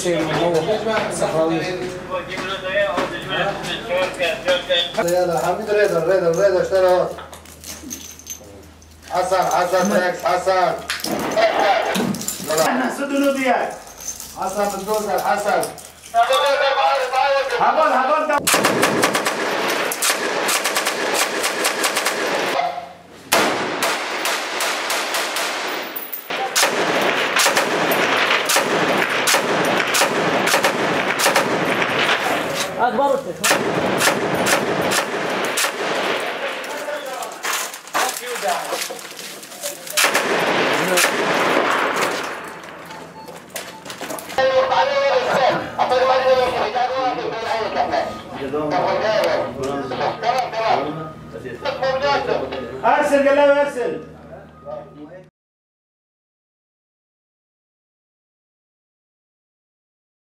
شيء منور صحراوي. يلا حميد رضا اشترى. حسن تاكس حسن. احنا سدنو ديال. حسن بالدوزر حسن. هبل أكبر ارسل قال له ارسل.